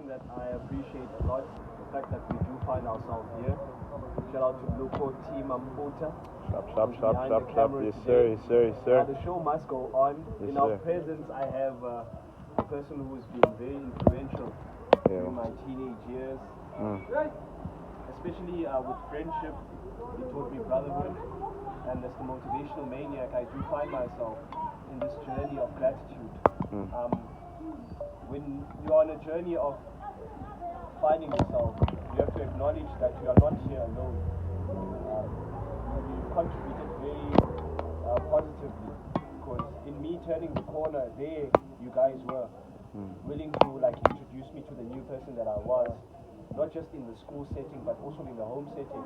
that I appreciate a lot, the fact that we do find ourselves here. Shout out to Luko Team Amputa. Sharp. Yes, sir. The show must go on. Yes, in our sir. presence, I have a person who's been very influential in my teenage years. Especially with friendship. He taught me brotherhood. And as the motivational maniac, I do find myself in this journey of gratitude. When you're on a journey of finding yourself, you have to acknowledge that you are not here alone. You contributed very positively, because in me turning the corner, there you guys were willing to introduce me to the new person that I was, not just in the school setting but also in the home setting.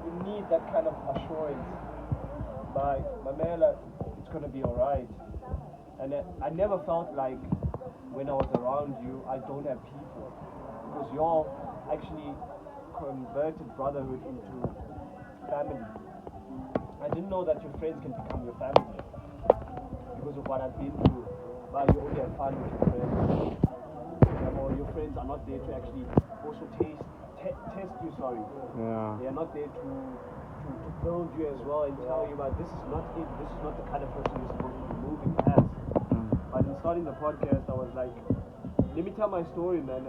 You need that kind of assurance. My man, it's gonna be alright. And I never felt like when I was around you, I don't have people, because y'all actually converted brotherhood into family. I didn't know that your friends can become your family because of what I've been through. But you only have fun with your friends, or your friends are not there to actually also test you. They are not there to build you as well and tell you, but this is not it. This is not the kind of person you're supposed to be moving as. But in starting the podcast, I was like, let me tell my story, man,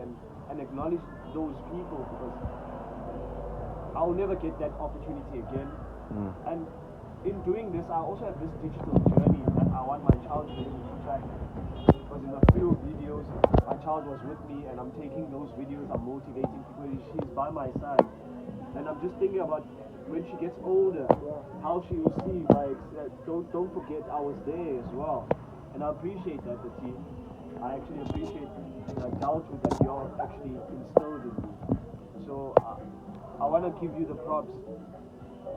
and acknowledge those people, because I'll never get that opportunity again. And in doing this, I also have this digital journey that I want my child to be able to track. Because in a few videos, my child was with me, and I'm taking those videos, I'm motivating people, she's by my side. And I'm just thinking about when she gets older, how she will see, like, don't forget I was there as well. And I appreciate that, the team. I actually appreciate the adulthood that you all actually instilled in me. So I want to give you the props.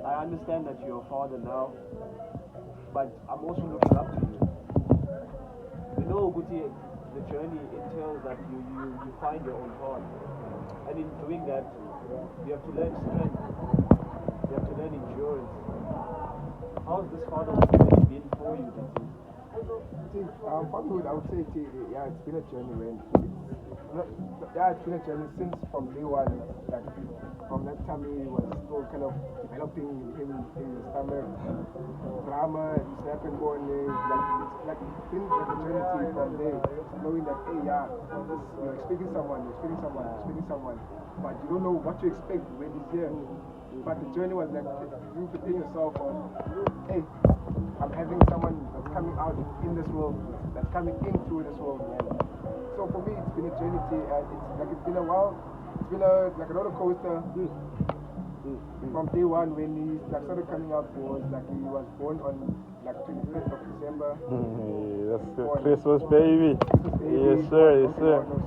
I understand that you're a father now, but I'm also looking up to you. You know, Guti, the journey entails that you find your own path. And in doing that, you have to learn strength. You have to learn endurance. How's this fatherhood really been for you, Guti? Fatherhood, I would say, it's been a journey, man. It's been a journey since from day one. Like, from that time he was still kind of developing in the stomach. Drama, snap and go, and it's been like a journey from there, knowing that, hey, you're expecting someone, but you don't know what to expect when he's here. But the journey was like you preparing yourself on, hey, I'm having someone that's coming out in this world, that's coming into this world, man. So for me, it's been a journey, and it's been a while. It's been like a roller coaster. From day one, when he started coming out, was like he was born on 25th of December. That's Christmas, baby. Yes, sir.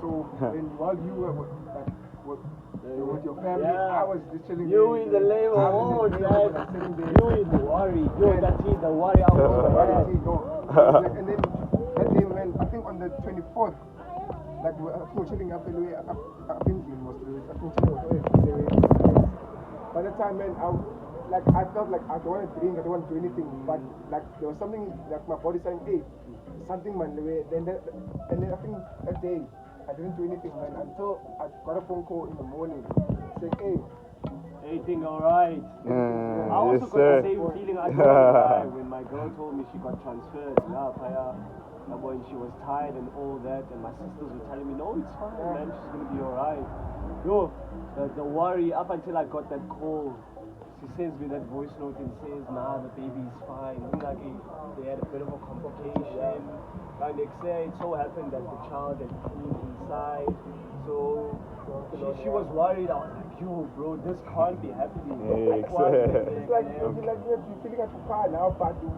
So while you were with your family, I was just chilling. You in the labor, you in the worry. The worry out. And then that day, man, I think on the 24th, like we were chilling up in the way, up in mostly. I think chilling by that time, man, I felt like I don't want to drink, I don't want to do anything, but like there was something like my body saying, hey, something, man. And then I think that day I didn't do anything, man, until I got a phone call in the morning saying, hey, everything alright? I also got the same feeling I got when my girl told me she got transferred. When she was tired and all that, and my sisters were telling me, no, it's fine, man, she's gonna be alright. The worry up until I got that call. She sends me that voice note and says, nah, the baby's fine. They had a bit of a complication. And it so happened that the child had pooped inside. So she was worried. I was like, yo, bro, this can't be happening. It's like you're feeling like a car now, but the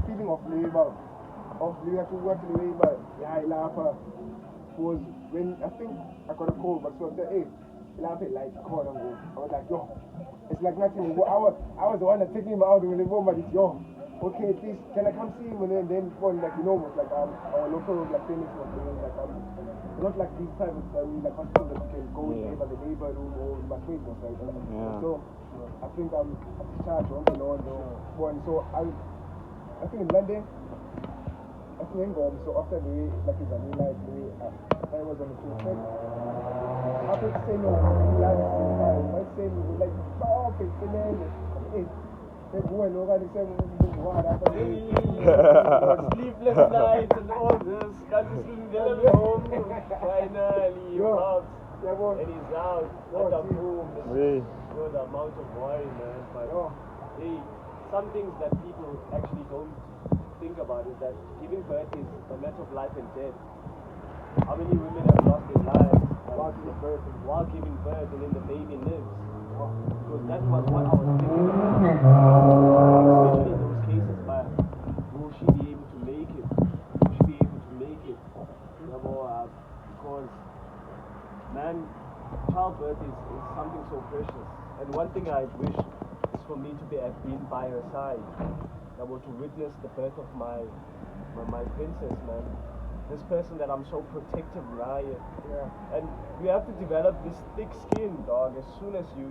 feeling of labor, I laugh. Was when I think I got a call, but so I said, hey, laugh it like call and go. I was like, yo, it's like nothing. I was the one that taking him out when they go, but it's yo, okay, please, can I come see him? And then like like our local like clinics was doing not like these type of hospitals that you can go in the labor room or in my clinic or something. So I think I'm discharged on the Lord. So I think in London, I I think so after the way, like it's a new life, the way I was on the trip. After saying, my saying, like, stop it, hey, they go and over the same, sleepless nights and all this, can't sleep at home, finally, he pops, and he's out, at the boom, the amount of worry, man, but hey, some things that people actually don't think about is that giving birth is a matter of life and death. How many women have lost their lives while giving birth and then the baby lives? Because that was what I was thinking about. Especially in those cases, but will she be able to make it? Will she be able to make it? Because, man, childbirth is something so precious. And one thing I wish is for me to have been by her side. To witness the birth of my princess, man. This person that I'm so protective, right? Yeah. And you have to develop this thick skin, dog. As soon as you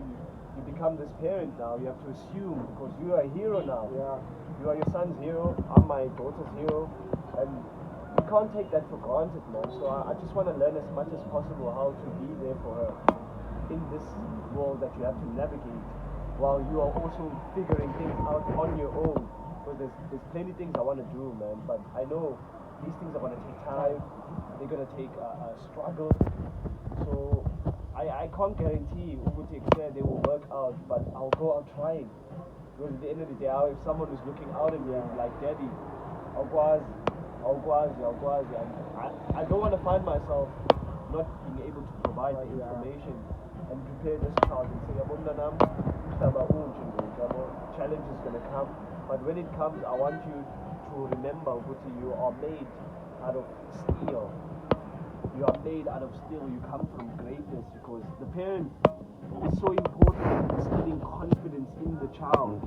become this parent now, you have to assume, because you are a hero now. Yeah. You are your son's hero, I'm my daughter's hero, and you can't take that for granted, man. So I just want to learn as much as possible how to be there for her in this world that you have to navigate, while you are also figuring things out on your own. Because there's plenty things I want to do, man, but I know these things are going to take time, they're going to take a struggle, so I can't guarantee they will work out, but I'll go out trying, because at the end of the day, if someone is looking out at me like, daddy, and I don't want to find myself not being able to provide the information and prepare this child and say, challenge is going to come. But when it comes, I want you to remember, you are made out of steel. You are made out of steel. You come from greatness, because the parent is so important in instilling confidence in the child.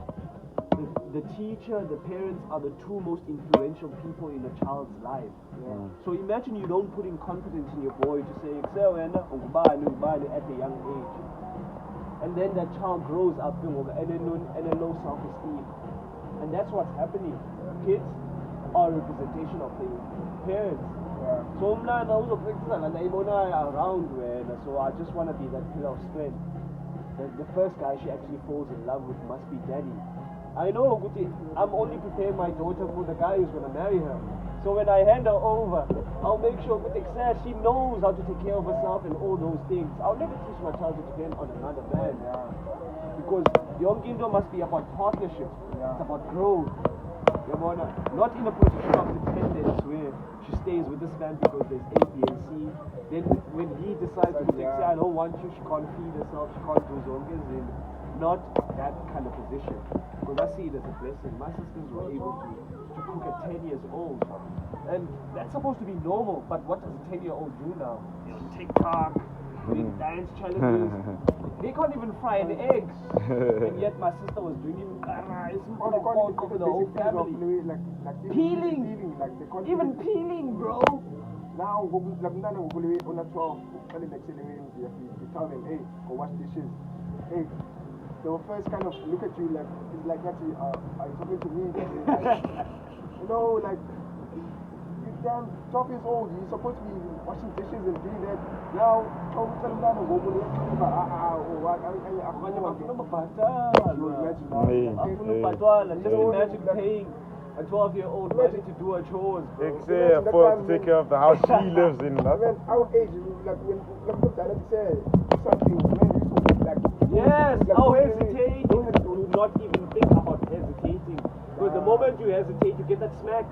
The teacher, the parents are the two most influential people in a child's life. Yeah. So imagine you don't put in confidence in your boy to say, at a young age. And then that child grows up and a low self-esteem. And that's what's happening. Kids are a representation of the parents. Yeah. So around, so I just want to be that pillar of strength. The first guy she actually falls in love with must be daddy. I know, I'm only preparing my daughter for the guy who's going to marry her. So when I hand her over, I'll make sure she knows how to take care of herself and all those things. I'll never teach my child to depend on another man. Yeah. Because Young Indo must be about partnership. Yeah. It's about growth. Not in a position of dependence where she stays with this man because there's A, B, and C. Then when he decides to say, I don't want you, she can't feed herself, she can't do zongas, then not that kind of position. Because I see it as a blessing. My sisters were able to cook at 10 years old. And that's supposed to be normal, but what does a 10-year-old do now? They're on TikTok, doing dance challenges. They can't even fry an egg. And yet my sister was doing it for the whole family. Peeling! Even peeling, bro! Now, on a 12, you tell them, hey, go wash dishes. Hey, they will first kind of look at you like, it's like that are you talking to me? Like, you damn 12 years old, you're supposed to be washing dishes and doing that. Now, just imagine paying a 12-year-old money to do her chores, bro. To take care of the house she lives in. Our age, like when Dad said something, yes, I'll hesitate. Do not even think about hesitating. Because the moment you hesitate, you get that smack.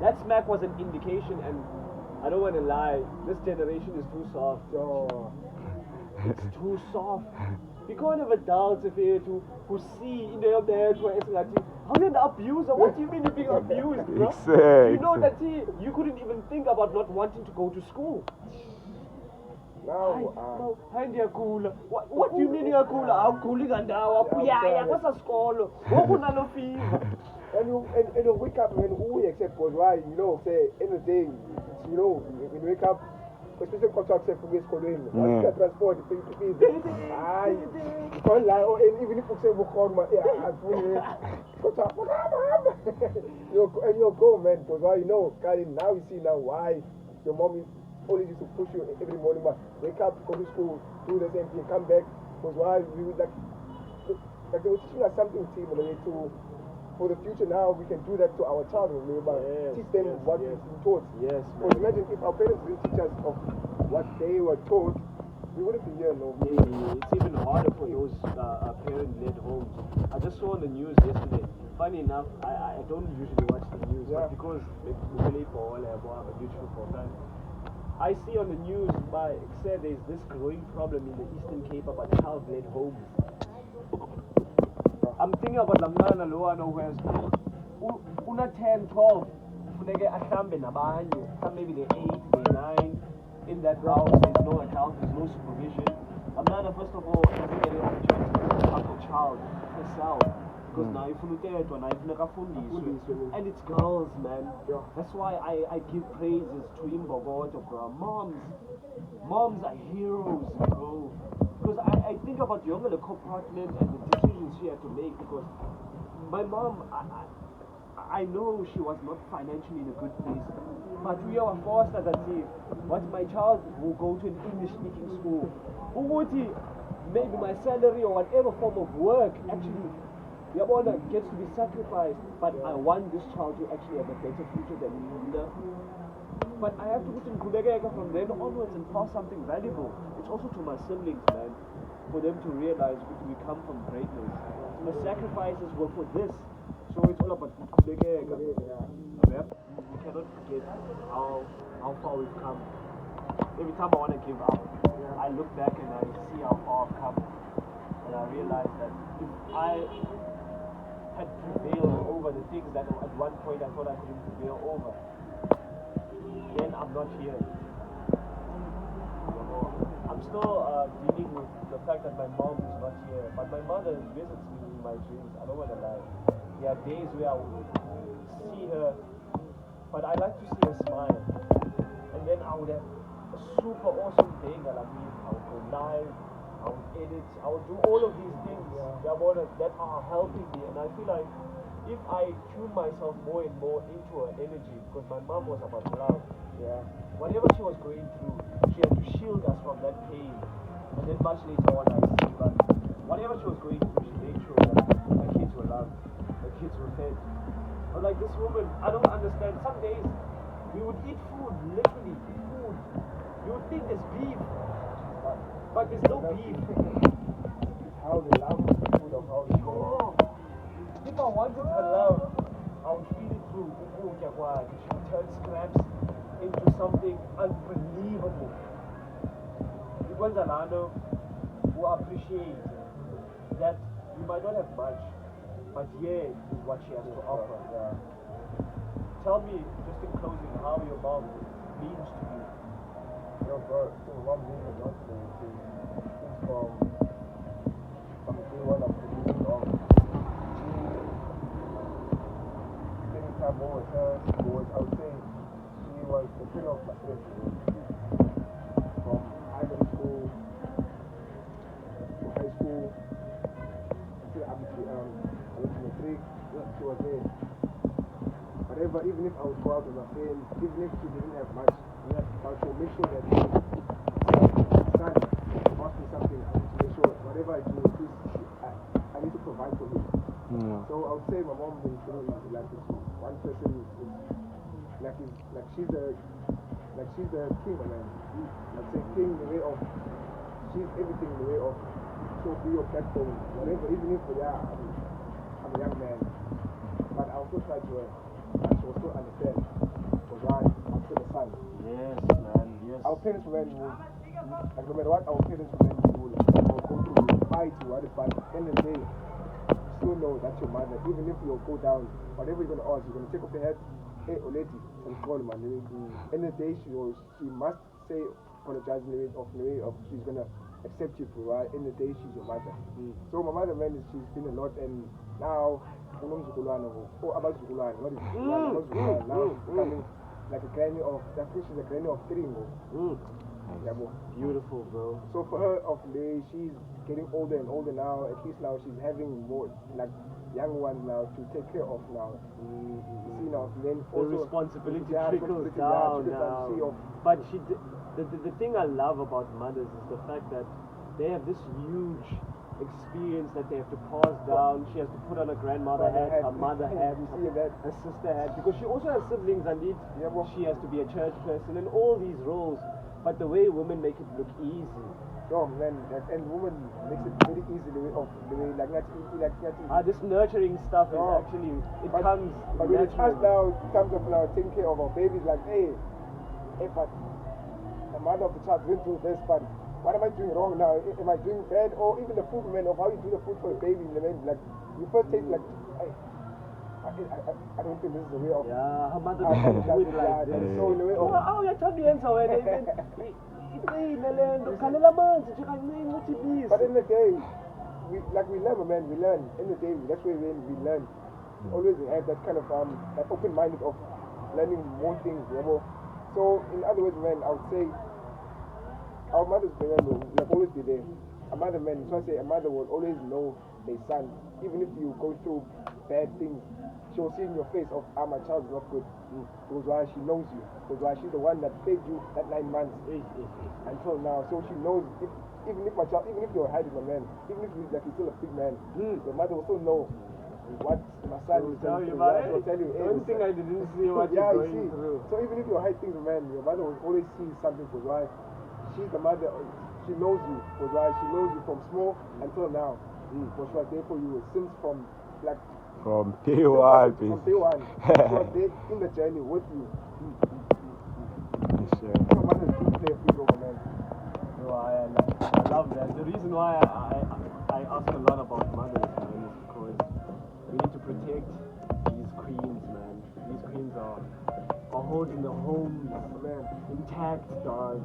That smack was an indication, and I don't want to lie, this generation is too soft. It's too soft. Because of adults who see in their how did the abuser? What do you mean you're being abused, bro? Exactly. You know that you couldn't even think about not wanting to go to school. What do you mean you're cool? I'm cooling and what's a school? What fever? And you wake up and we accept because why, say anything, when you wake up, especially contract say for esikolweni what's transport hayi online or even if ukuse bukhona afuni kodwa you'll go man because why you know Kali, now you see now why your mom is only used to push you every morning but wake up go to school do the same thing come back because why we would like they were teaching us something team to for the future now we can do that to our children teach them what we've been taught because imagine if our parents didn't teach us of what they were taught we wouldn't be here it's even harder for those parent-led homes. I just saw on the news yesterday. Funny enough, I don't usually watch the news but because I'm a neutral for time. I see on the news said there's this growing problem in the Eastern Cape about child-led homes. I'm thinking about Lamana Loano who has una 10, 12, maybe they're 8, they're 9. In that house, there's no account, there's no supervision. Lamana, first of all, doesn't get an opportunity to help a child herself. Because now if you and it's girls, man. That's why I give praises to Imbogoto, bro. Moms are heroes, bro. Because I think about younger compartment and the decisions she had to make because my mom, I know she was not financially in a good place, but we are forced as a team. What my child will go to an English-speaking school. Maybe my salary or whatever form of work actually gets to be sacrificed, but I want this child to actually have a better future than me. But I have to put in Kudegeka from then onwards and pass something valuable. It's also to my siblings, man, for them to realize we come from greatness. So my sacrifices were for this. So it's all about Kudegeka. We cannot forget how far we've come. Every time I want to give up, I look back and I see how far I've come. And I realize that if I had prevailed over the things that at one point I thought I couldn't prevail over, then I'm not here. I'm still dealing with the fact that my mom is not here, but my mother visits me in my dreams. I don't want to lie. There are days where I would see her, but I like to see her smile. And then I would have a super awesome day that I would go live, I would edit, I would do all of these things that are helping me. And I feel like if I tune myself more and more into her energy, because my mom was about love, whatever she was going through, she had to shield us from that pain. And then much later on I see, but whatever she was going through, she made sure that my kids were loved, my kids were fed. But like this woman, I don't understand. Some days we would eat food, literally food. You would think there's beef, but there's no beef. It's how they love food of how they go. If I wanted her love, I would feed it through ukutya kwakhe. She would turn scraps into something unbelievable. Ikwenza lana who appreciate that you might not have much, but here is what she has to offer. Tell me, just in closing, how your mom means to you. Yo, bro, so my mom means a lot to me. She's from day one of the beginning of spending time more with her. I would say she was the pillar of my faith. From primary school to high school until I went to matric, she was there. Whatever, even if I would go out with my friends, even if she didn't have much, but to make sure that son ask me something, I need to make sure whatever I do, I need to provide for him. So I would say my mom is like this one person she's the king, man. I'd say king in the way of she's everything in the way of so be your platform, whatever, even if I'm a young man. But I also try to also understand because I'm still a son. Yes, man, yes. Our parents were very old. Like no matter what our parents were very old, go through fight to what, but at the end of the day, you still know that's your mother. Even if you go down, whatever you're gonna ask, you're gonna take off the head, hey Oleti, and call man. End of the day she must say apologize in the way of she's gonna accept you for right. End of the day she's your mother. So my mother, man, she's been a lot, and now now she's becoming like a granny of, I think she's a granny of 3. Yeah, bro. Beautiful, bro. So for her of late, she's getting older and older now. At least now she's having more like young ones now to take care of now. You see now, then The also responsibility yeah, trickles responsibility, down trickles now. see of, But the thing I love about mothers is the fact that they have this huge experience that they have to pass down. She has to put on a grandmother hat, a mother hat, you see that? a sister hat, because she also has siblings and Yeah, bro. she has to be a church person and all these roles. But the way women make it look easy. Oh man, and woman makes it very easy the way like not easy, like not easy. This nurturing stuff is No. actually, it But- comes But when it's us naturally. now, it comes up now taking care of our babies, like, hey, but the mother of the child went through this, but what am I doing wrong now? Am I doing bad? Or even the food, man, of how you do the food for a baby, man, like, you first taste like, hey, I don't think this is the way of. Yeah, her mother how doesn't do it yeah, like that's this. so in the way of. Oh, yathanda wena iqina lento khalela amanzi nje kancane uthi please. But in the day, we learn, man, we learn. In the day, that's where we learn. Always have that kind of that open-minded of learning more things, you know. So in other words, man, I would say our mothers, man, will always be there. A mother, man, so I say a mother will always know their son, even if you go through bad things. She will see in your face of, my child is not good. Because why she knows you. Because why she's the one that fed you that 9 months until now. So she knows even if you're hiding a man, even if you're still a big man, your mother will still know what my son is Tell going you through. about She'll tell you, one thing I didn't see what yeah, you're you going see. through. So even if you hide things, man, your mother will always see something. Because why? She's the mother. She knows you. Because why? She knows you from small until now. Because she was there for you since from like. From day one, From day one. She was there in the journey with you. Your mother do play a big role, man. No, I love that. The reason why I ask a lot about mothers, man, is because we need to protect these queens, man. These queens are holding the homes intact, dog.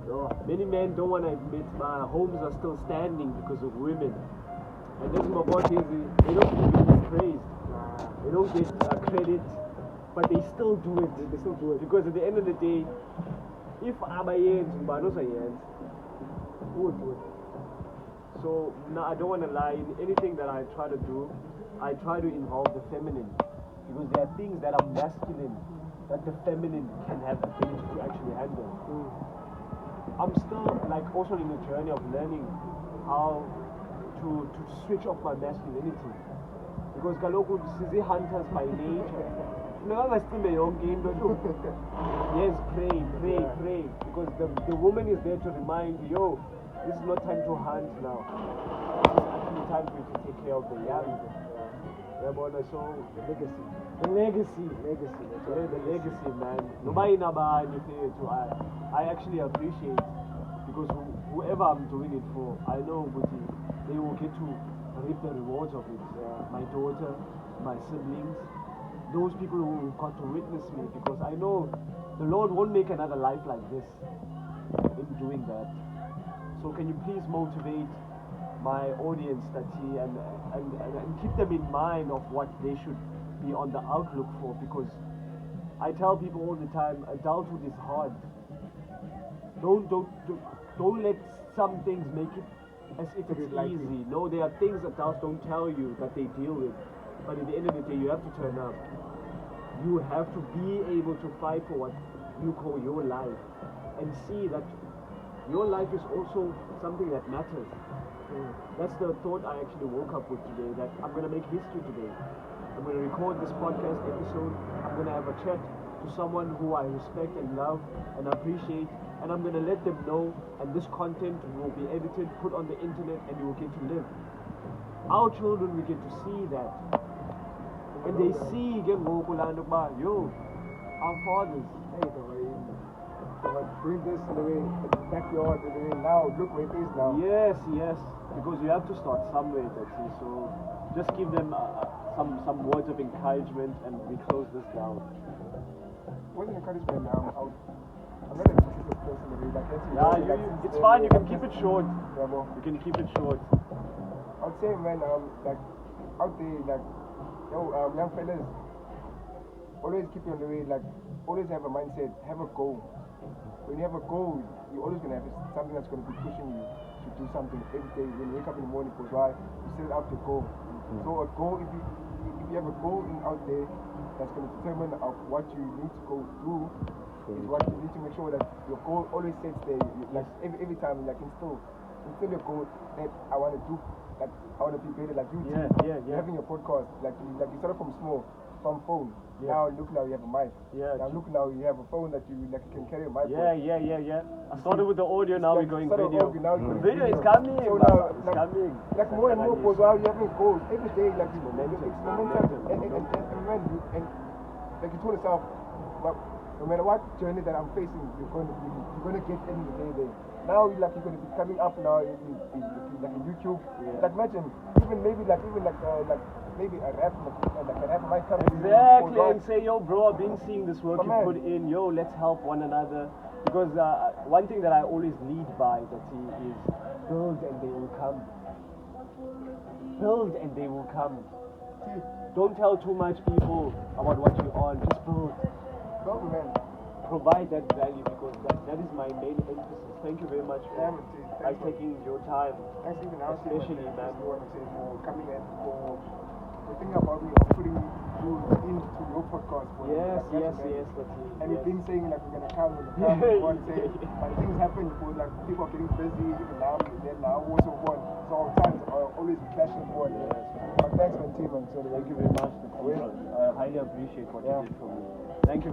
Many men don't want to admit homes are still standing because of women. And this is my boy, they don't even get praised. They don't get credit, but they still do it. They still do it. Because at the end of the day, if abayenzi ngubani ozayenza? Who would do it? So now I don't want to lie. In anything that I try to do, I try to involve the feminine, because there are things that are masculine that the feminine can have ability to actually handle. I'm still like also in the journey of learning how to switch off my masculinity, because kaloku sizi hunters by nature. Yes, pray, because the woman is there to remind you, yo, this is not time to hunt now. This is actually time for you to take care of the young. So the legacy, man. Nobody I actually appreciate, because whoever I'm doing it for, I know they will get to reap the rewards of it. My daughter, my siblings, those people who got to witness me, because I know the Lord won't make another life like this in doing that. So can you please motivate my audience and keep them in mind of what they should be on the outlook for, because I tell people all the time, adulthood is hard. Don't let some things make it as if it's easy. No, there are things adults don't tell you that they deal with. But at the end of the day, you have to turn up. You have to be able to fight for what you call your life, and see that your life is also something that matters. That's the thought I actually woke up with today, that I'm going to make history today. I'm going to record this podcast episode. I'm going to have a chat to someone who I respect and love and appreciate, and I'm going to let them know, and this content will be edited, put on the internet, and you will get to live. Our children will get to see that. And they see, yo, our fathers. Hey, bring this in the way, in the backyard, in the way now, look where it is now. Yes, because you have to start somewhere, Taxi. So just give them some words of encouragement, and we close this down. What's an encouragement? I'm not a particular person, like, It's fine, you can keep it short. Yeah, bro. You can keep it short. I would say, man, like, out there, like, yo, young fellas, always keep on the way, like, always have a mindset, have a goal. When you have a goal, you're always going to have something that's going to be pushing you to do something every day. When you wake up in the morning, because why? You set out the goal. So a goal, if you have a goal out there that's going to determine what you need to go through, is what you need to make sure that your goal always sets there. Like every time, like instill your goal that I want to do, like I want to be better. Like you, you're having your podcast, like you started from small, from phone. Now look, now you have a mic. Now look, now you have a phone that you can carry a mic. I started with the audio, now we're going video. Video is coming. So now, like more and more, because while you having goals every day, like it's momentum, and like you told yourself, no matter what journey that I'm facing, you're going to get in the day there. Now you're going to be coming up now like in YouTube. Like imagine maybe maybe a rap might come. Exactly, and say, yo bro, I've been seeing this work you put in, yo, let's help one another. Because one thing that I always lead by, that is build and they will come. Build and they will come. Don't tell too much people about what you're on, just build. Provide that value, because that is my main emphasis. Thank you very much for taking your time. Thanks even now, especially, man. For coming in, for thinking about me, or putting you into your podcast. Yes. And we've been saying like we're gonna come, but things happen because like people are getting busy, even now, then now, also on. So our times are always clashing for it. But thanks, man, T-Man. Thank you very much. I highly appreciate what you did for me. Thank you very